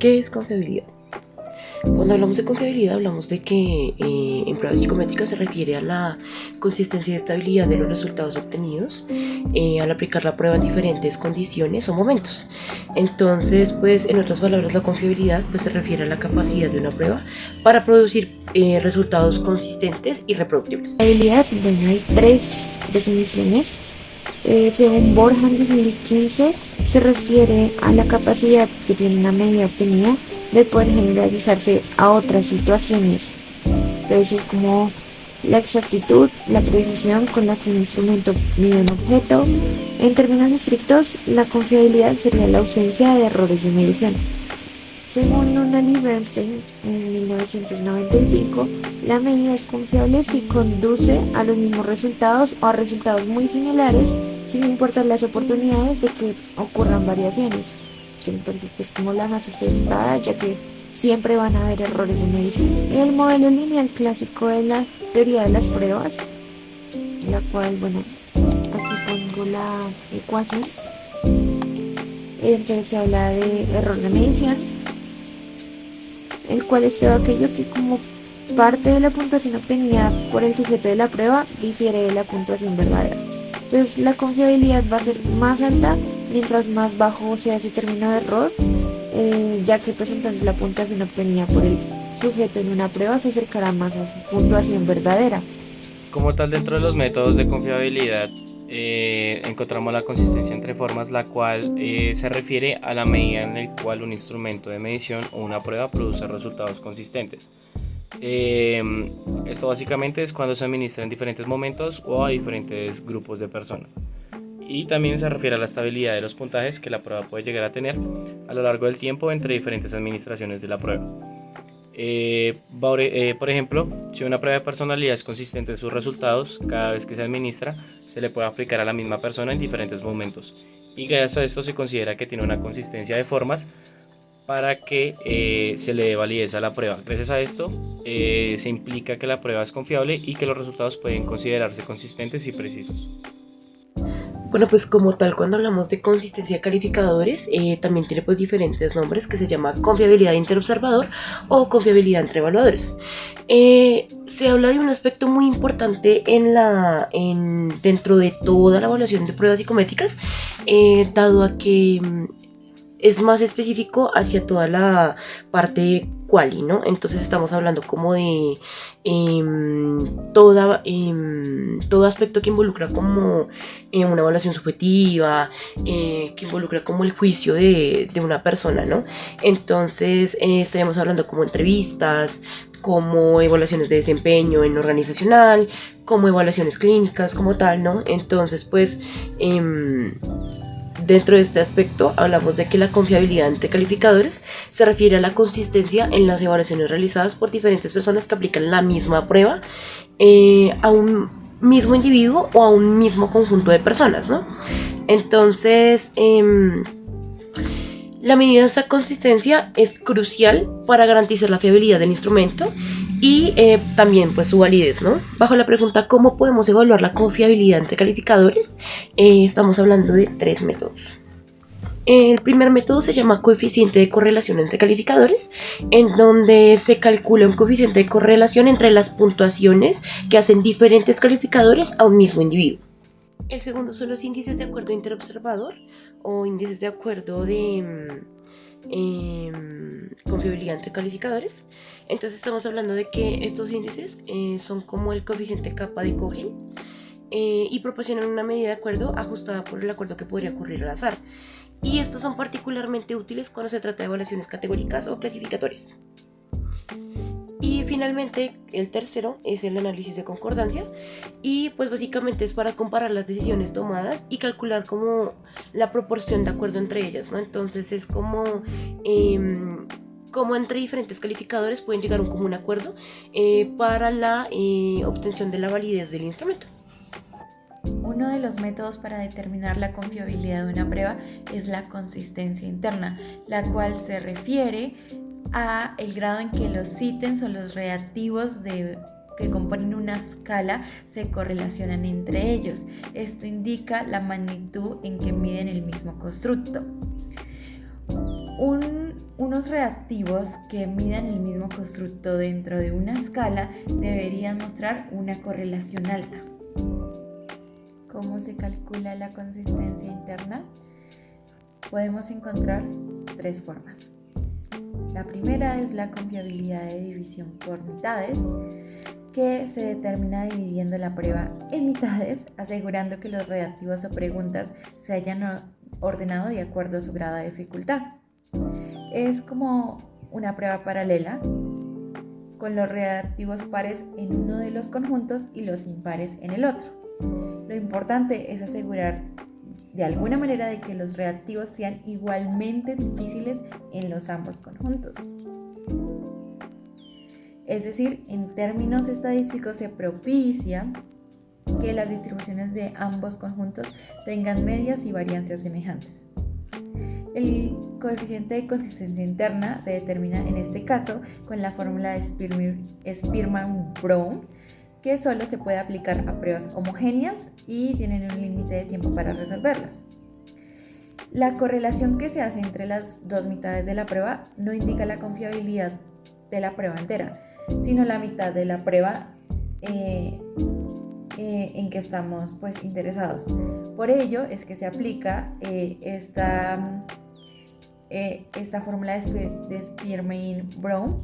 ¿Qué es confiabilidad? Cuando hablamos de confiabilidad hablamos de que en pruebas psicométricas se refiere a la consistencia y estabilidad de los resultados obtenidos al aplicar la prueba en diferentes condiciones o momentos. Entonces, pues en otras palabras, la confiabilidad pues, se refiere a la capacidad de una prueba para producir resultados consistentes y reproducibles. Confiabilidad, bueno, hay tres definiciones. Según Borja en 2015, se refiere a la capacidad que tiene una medida obtenida de poder generalizarse a otras situaciones. Entonces es como la exactitud, la precisión con la que un instrumento mide un objeto. En términos estrictos, la confiabilidad sería la ausencia de errores de medición. Según Nunnally y Bernstein, en 1995, la medida es confiable si conduce a los mismos resultados o a resultados muy similares, sin importar las oportunidades de que ocurran variaciones, que me parece que es como la más acertada, ya que siempre van a haber errores de medición. Y el modelo lineal clásico de la teoría de las pruebas, la cual, bueno, aquí pongo la ecuación. Entonces se habla de error de medición, el cual es todo aquello que como parte de la puntuación obtenida por el sujeto de la prueba difiere de la puntuación verdadera. Entonces la confiabilidad va a ser más alta mientras más bajo sea ese término de error, ya que pues entonces la puntuación obtenida por el sujeto en una prueba se acercará más a su puntuación verdadera. Como tal, dentro de los métodos de confiabilidad encontramos la consistencia entre formas, la cual se refiere a la medida en la cual un instrumento de medición o una prueba produce resultados consistentes. Esto básicamente es cuando se administra en diferentes momentos o a diferentes grupos de personas. Y también se refiere a la estabilidad de los puntajes que la prueba puede llegar a tener a lo largo del tiempo entre diferentes administraciones de la prueba. Por ejemplo, si una prueba de personalidad es consistente en sus resultados, cada vez que se administra, se le puede aplicar a la misma persona en diferentes momentos. Y gracias a esto se considera que tiene una consistencia de formas para que se le dé validez a la prueba. Gracias a esto se implica que la prueba es confiable y que los resultados pueden considerarse consistentes y precisos. Bueno, pues como tal, cuando hablamos de consistencia de calificadores, también tiene pues diferentes nombres que se llama confiabilidad interobservador o confiabilidad entre evaluadores. Se habla de un aspecto muy importante dentro de toda la evaluación de pruebas psicométricas, dado a que es más específico hacia toda la parte quali, ¿no? Entonces estamos hablando como de todo aspecto que involucra como una evaluación subjetiva, que involucra como el juicio de una persona, ¿no? Entonces estaríamos hablando como entrevistas, como evaluaciones de desempeño en organizacional, como evaluaciones clínicas como tal, ¿no? Entonces pues dentro de este aspecto hablamos de que la confiabilidad entre calificadores se refiere a la consistencia en las evaluaciones realizadas por diferentes personas que aplican la misma prueba a un mismo individuo o a un mismo conjunto de personas, ¿no? Entonces, la medida de esta consistencia es crucial para garantizar la fiabilidad del instrumento y también pues su validez, ¿no? Bajo la pregunta ¿cómo podemos evaluar la confiabilidad entre calificadores? Estamos hablando de tres métodos. El primer método se llama coeficiente de correlación entre calificadores, en donde se calcula un coeficiente de correlación entre las puntuaciones que hacen diferentes calificadores a un mismo individuo. El segundo son los índices de acuerdo interobservador o índices de acuerdo de confiabilidad entre calificadores. Entonces estamos hablando de que estos índices son como el coeficiente kappa de Cohen y proporcionan una medida de acuerdo ajustada por el acuerdo que podría ocurrir al azar. Y estos son particularmente útiles cuando se trata de evaluaciones categóricas o clasificatorias. Y finalmente el tercero es el análisis de concordancia y pues básicamente es para comparar las decisiones tomadas y calcular como la proporción de acuerdo entre ellas, ¿no? Entonces es como entre diferentes calificadores pueden llegar a un común acuerdo para la obtención de la validez del instrumento. Uno de los métodos para determinar la confiabilidad de una prueba es la consistencia interna, la cual se refiere a el grado en que los ítems o los reactivos que componen una escala se correlacionan entre ellos. Esto indica la magnitud en que miden el mismo constructo. Unos reactivos que midan el mismo constructo dentro de una escala deberían mostrar una correlación alta. ¿Cómo se calcula la consistencia interna? Podemos encontrar tres formas. La primera es la confiabilidad de división por mitades, que se determina dividiendo la prueba en mitades, asegurando que los reactivos o preguntas se hayan ordenado de acuerdo a su grado de dificultad. Es como una prueba paralela, con los reactivos pares en uno de los conjuntos y los impares en el otro. Lo importante es asegurar de alguna manera de que los reactivos sean igualmente difíciles en los ambos conjuntos. Es decir, en términos estadísticos se propicia que las distribuciones de ambos conjuntos tengan medias y variancias semejantes. El coeficiente de consistencia interna se determina en este caso con la fórmula de Spearman-Brown, que solo se puede aplicar a pruebas homogéneas y tienen un límite de tiempo para resolverlas. La correlación que se hace entre las dos mitades de la prueba no indica la confiabilidad de la prueba entera, sino la mitad de la prueba en que estamos interesados. Por ello es que se aplica esta fórmula de Spearman-Brown,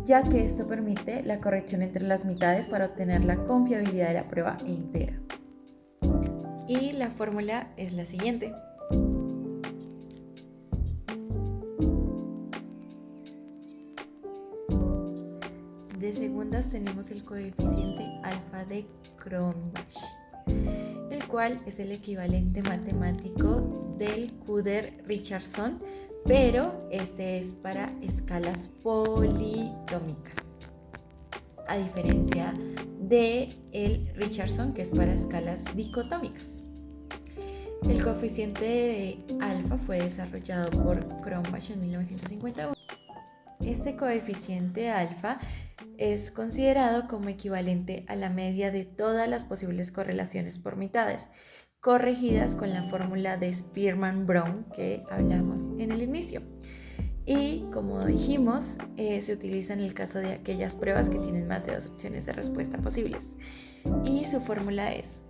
ya que esto permite la corrección entre las mitades para obtener la confiabilidad de la prueba entera. Y la fórmula es la siguiente. De segundas tenemos el coeficiente alfa de Cronbach, el cual es el equivalente matemático del Kuder-Richardson, pero este es para escalas politómicas, a diferencia de el Richardson, que es para escalas dicotómicas. El coeficiente de alfa fue desarrollado por Cronbach en 1951. Este coeficiente alfa es considerado como equivalente a la media de todas las posibles correlaciones por mitades, corregidas con la fórmula de Spearman-Brown que hablamos en el inicio. Y como dijimos, se utiliza en el caso de aquellas pruebas que tienen más de dos opciones de respuesta posibles. Y su fórmula es: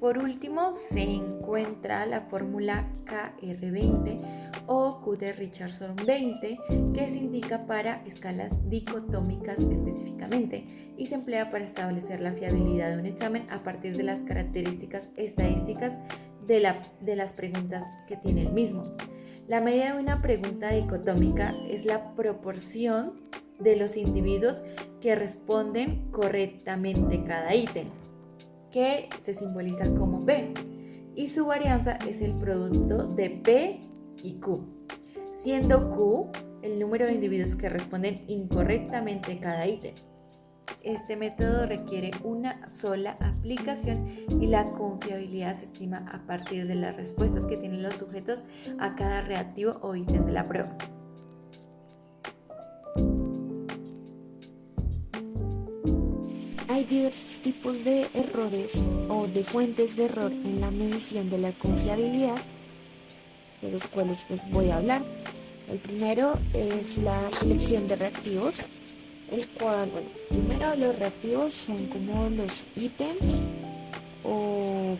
por último, se encuentra la fórmula KR20 o Kuder-Richardson 20, que se indica para escalas dicotómicas específicamente y se emplea para establecer la fiabilidad de un examen a partir de las características estadísticas de las preguntas que tiene el mismo. La media de una pregunta dicotómica es la proporción de los individuos que responden correctamente cada ítem, que se simboliza como P, y su varianza es el producto de P y Q, siendo Q el número de individuos que responden incorrectamente cada ítem. Este método requiere una sola aplicación y la confiabilidad se estima a partir de las respuestas que tienen los sujetos a cada reactivo o ítem de la prueba. Hay diversos tipos de errores o de fuentes de error en la medición de la confiabilidad, de los cuales voy a hablar. El primero es la selección de reactivos, el cual, primero los reactivos son como los ítems o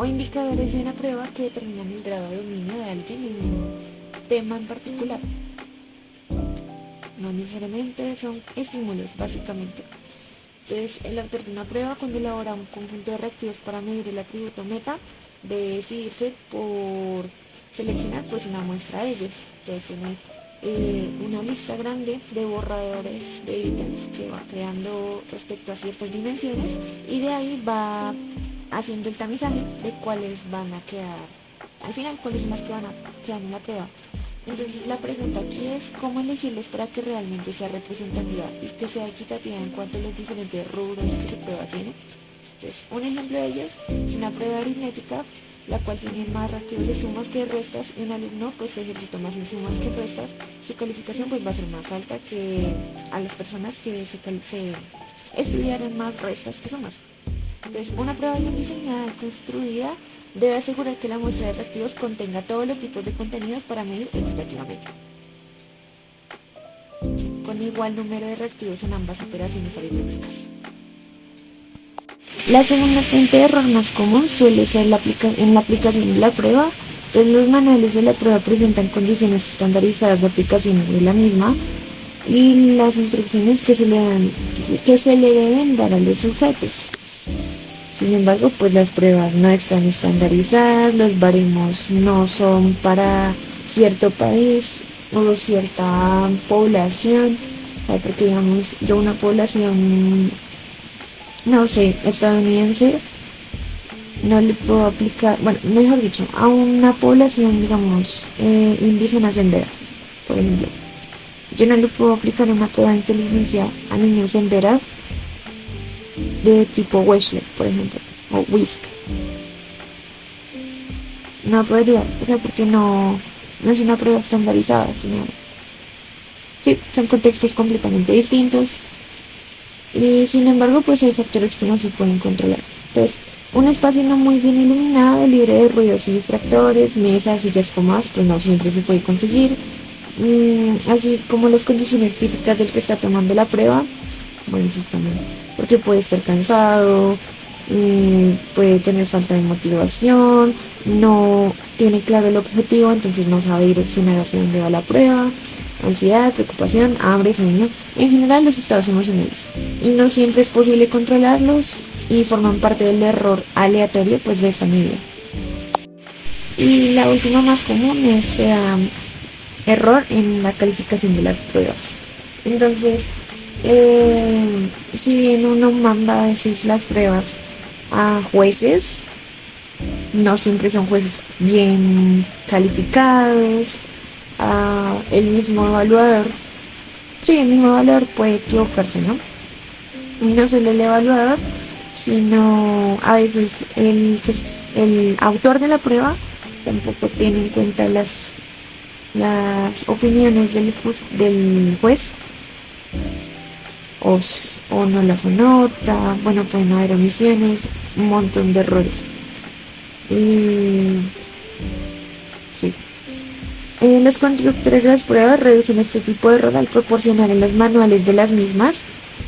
indicadores de una prueba que determinan el grado de dominio de alguien en un tema en particular. No necesariamente son estímulos, básicamente. Entonces, el autor de una prueba, cuando elabora un conjunto de reactivos para medir el atributo meta, debe decidirse por seleccionar una muestra de ellos. Entonces, tiene una lista grande de borradores de ítems que va creando respecto a ciertas dimensiones y de ahí va haciendo el tamizaje de cuáles van a quedar, al final, cuáles son las que van a quedar en la prueba. Entonces la pregunta aquí es cómo elegirlos para que realmente sea representativa y que sea equitativa en cuanto a los diferentes rubros que su prueba tiene. Entonces, un ejemplo de ellos es una prueba aritmética, la cual tiene más reactivos de sumas que de restas, y un alumno ejercita más en sumas que en restas. Su calificación va a ser más alta que a las personas que se estudiaron más restas que sumas. Entonces, una prueba bien diseñada y construida debe asegurar que la muestra de reactivos contenga todos los tipos de contenidos para medir equitativamente, con igual número de reactivos en ambas operaciones aritméticas. La segunda fuente de error más común suele ser en la aplicación de la prueba. Entonces, los manuales de la prueba presentan condiciones estandarizadas de aplicación de la misma y las instrucciones que se le deben dar a los sujetos. Sin embargo, pues las pruebas no están estandarizadas, los baremos no son para cierto país o cierta población, porque digamos, yo una población, no sé, estadounidense, no le puedo aplicar, bueno, mejor dicho, a una población, digamos, indígena sembera, por ejemplo. Yo no le puedo aplicar una prueba de inteligencia a niños sembera de tipo Wechsler, por ejemplo, o WISC. No podría, o sea, porque no es una prueba estandarizada, sino... Sí, son contextos completamente distintos. Y sin embargo, pues hay factores que no se pueden controlar. Entonces, un espacio no muy bien iluminado, libre de ruidos y distractores, mesas, sillas cómodas, pues no siempre se puede conseguir. Así como las condiciones físicas del que está tomando la prueba, bueno, sí también, porque puede estar cansado, puede tener falta de motivación, no tiene claro el objetivo, entonces no sabe direccionar hacia dónde va la prueba, ansiedad, preocupación, hambre, sueño, en general los estados emocionales, y no siempre es posible controlarlos y forman parte del error aleatorio pues de esta medida. Y la última más común es error en la calificación de las pruebas. Entonces, si bien uno manda a veces las pruebas a jueces, no siempre son jueces bien calificados, el mismo evaluador puede equivocarse, ¿no? Y no solo el evaluador, sino a veces el autor de la prueba tampoco tiene en cuenta las opiniones del juez, o no las anota, bueno, pueden haber omisiones, un montón de errores. Sí. Los constructores de las pruebas reducen este tipo de error al proporcionar en los manuales de las mismas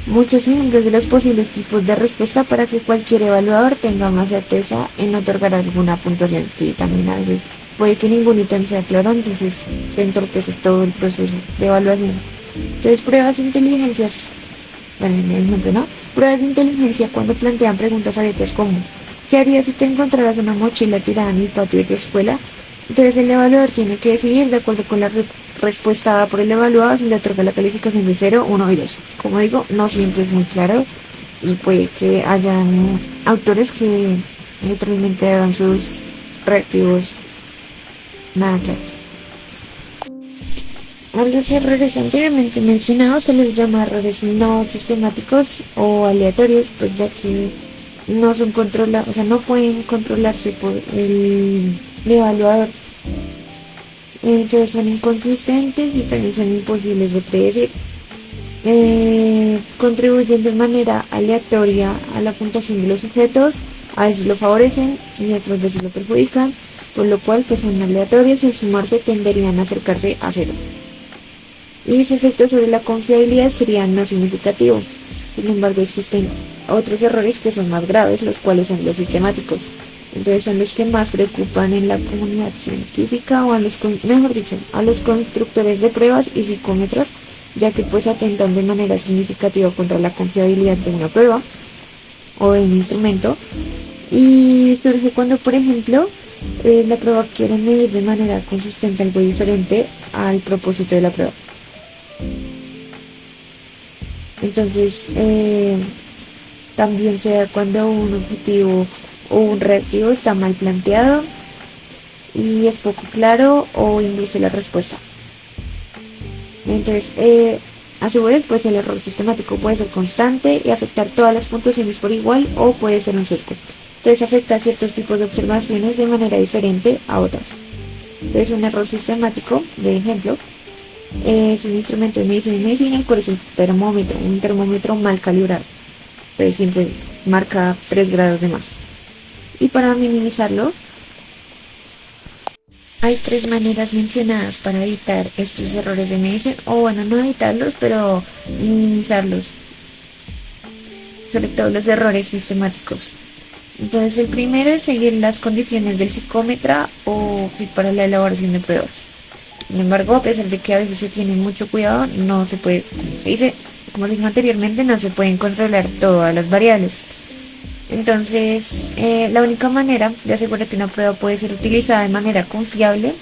muchos ejemplos de los posibles tipos de respuesta para que cualquier evaluador tenga más certeza en otorgar alguna puntuación. Sí, también a veces puede que ningún ítem sea claro, entonces se entorpece todo el proceso de evaluación. Entonces, pruebas de inteligencias, bueno, en el ejemplo, ¿no? Pruebas de inteligencia cuando plantean preguntas abiertas como ¿qué harías si te encontraras una mochila tirada en el patio de tu escuela? Entonces el evaluador tiene que decidir de acuerdo con la respuesta dada por el evaluado si le otorga la calificación de 0, 1 y 2. Como digo, no siempre es muy claro y puede que hayan autores que literalmente hagan sus reactivos nada claros. A los errores anteriormente mencionados se les llama errores no sistemáticos o aleatorios, pues ya que no son controlados, o sea, no pueden controlarse por el evaluador. Entonces son inconsistentes y también son imposibles de predecir. Contribuyen de manera aleatoria a la puntuación de los sujetos, a veces lo favorecen y otras veces lo perjudican, por lo cual pues son aleatorios y al sumarse tenderían a acercarse a 0. Y su efecto sobre la confiabilidad sería no significativo. Sin embargo, existen otros errores que son más graves, los cuales son los sistemáticos. Entonces son los que más preocupan en la comunidad científica o a los constructores de pruebas y psicómetros, ya que pues atentan de manera significativa contra la confiabilidad de una prueba o de un instrumento. Y surge cuando, por ejemplo, la prueba quiere medir de manera consistente algo diferente al propósito de la prueba. Entonces, también se da cuando un objetivo o un reactivo está mal planteado y es poco claro o induce la respuesta. Entonces, a su vez, pues el error sistemático puede ser constante y afectar todas las puntuaciones por igual o puede ser un sesgo. Entonces, afecta a ciertos tipos de observaciones de manera diferente a otras. Entonces, un error sistemático, de ejemplo, es un instrumento de medicina y medicina, el cual es un termómetro mal calibrado. Entonces siempre marca 3 grados de más. Y para minimizarlo, hay 3 maneras mencionadas para evitar estos errores de medición, o bueno, no evitarlos, pero minimizarlos, sobre todo los errores sistemáticos. Entonces el primero es seguir las condiciones del psicómetra o sí, para la elaboración de pruebas. Sin embargo, a pesar de que a veces se tiene mucho cuidado, no se puede, como dije anteriormente, no se pueden controlar todas las variables. Entonces, la única manera de asegurar que una prueba puede ser utilizada de manera confiable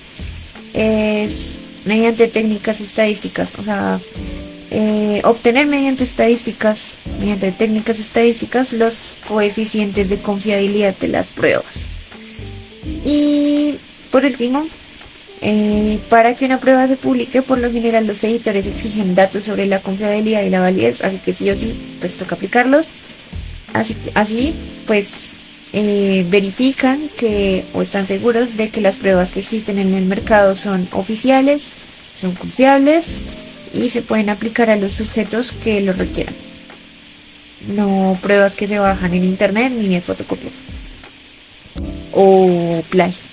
es mediante técnicas estadísticas, o sea, obtener mediante técnicas estadísticas los coeficientes de confiabilidad de las pruebas. Y por último, para que una prueba se publique, por lo general los editores exigen datos sobre la confiabilidad y la validez, así que sí o sí, pues toca aplicarlos. Así pues verifican que o están seguros de que las pruebas que existen en el mercado son oficiales, son confiables y se pueden aplicar a los sujetos que los requieran. No pruebas que se bajan en internet ni de fotocopias o plagio.